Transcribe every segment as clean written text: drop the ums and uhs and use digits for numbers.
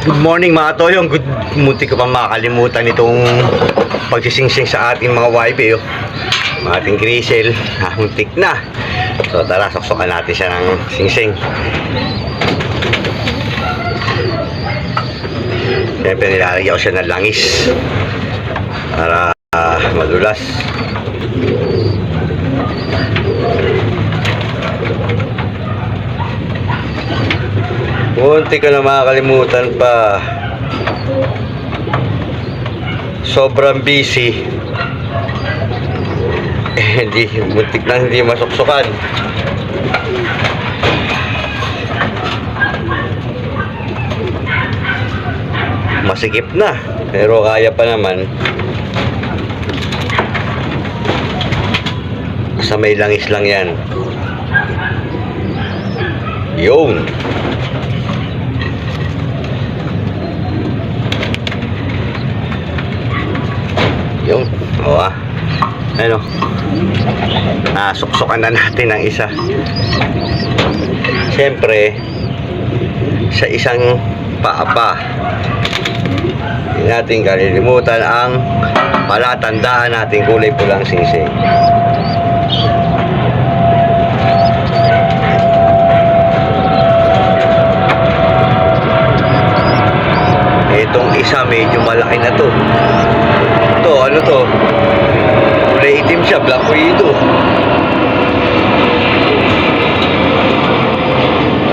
Good morning mga toyong. Munti ko pa makakalimutan itong pagsisingsing sa ating mga YB. Mga ating grisel. Muntik na. So tara, saksakan natin siya ng singsing. Siyempre nilalagyan ko siya ng langis para madulas. Munti ko na makakalimutan pa. Sobrang busy. Muntik na hindi masuksukan. Masikip na, pero kaya pa naman. Sa may langis lang yan. Yun. Yun. O ano, suksukan na natin ang isa. Siyempre sa isang paapa hindi natin kalilimutan ang palatandaan natin kulay pulang singsing. Itong isa medyo malaki na to. Ano to? Kulay itim siya, black widow.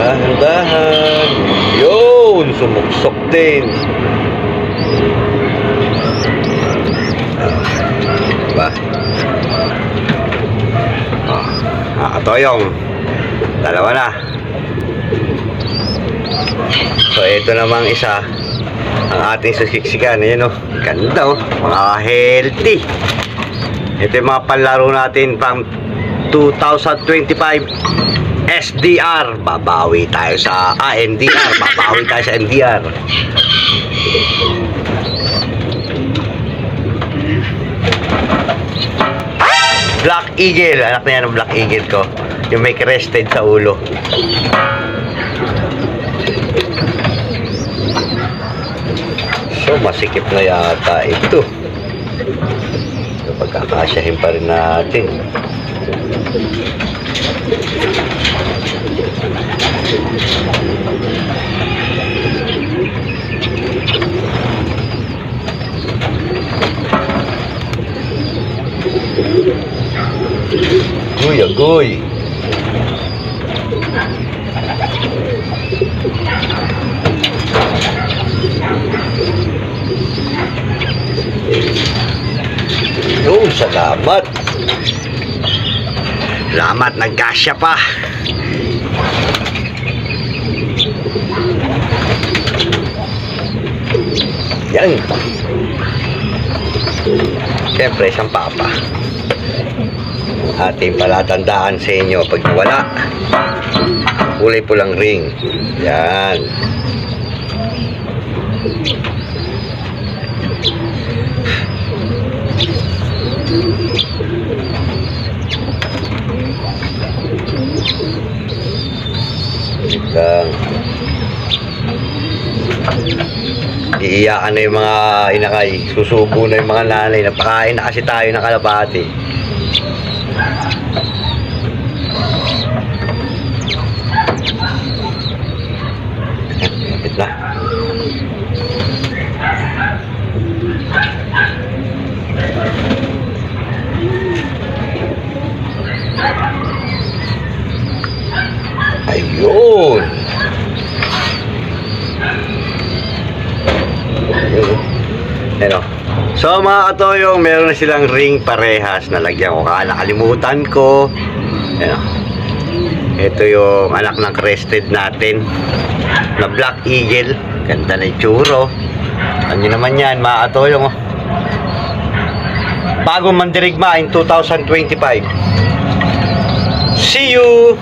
Dahan-dahan. Yun, sumuksok din. Diba? Nakatoyong. Dalawa na. So ito namang isa, ang ating susiksikan. Ayan o, ganda o, mga healthy. Ito yung mga panlaro natin pang 2025 SDR. Babawi tayo sa NDR. Babawi tayo sa NDR. Black Eagle. Anak na yan ang Black Eagle ko. Yung may crested sa ulo. So masikip na yata ito. So pagkakasyahin pa rin natin. Uy, agoy. Yun, salamat. Salamat, nagkasya pa. Yan. Siyempre, isang papa. Ating palatandaan sa inyo pag wala. Kulay pulang ring. Yan. Lang. Iiyakan na yung mga inakay. Susubo na yung mga nanay. Napakain na kasi tayo ng kalabati. Lapit na. Ayun. Ano? So mga katoyong, meron na silang ring parehas na lagyan ko. Nakalimutan ko. Ano? Ito yung anak ng crested natin na Black Eagle. Ganda na itsuro. Ano naman yan mga katoyong? Bagong mandirigma in 2025. See you!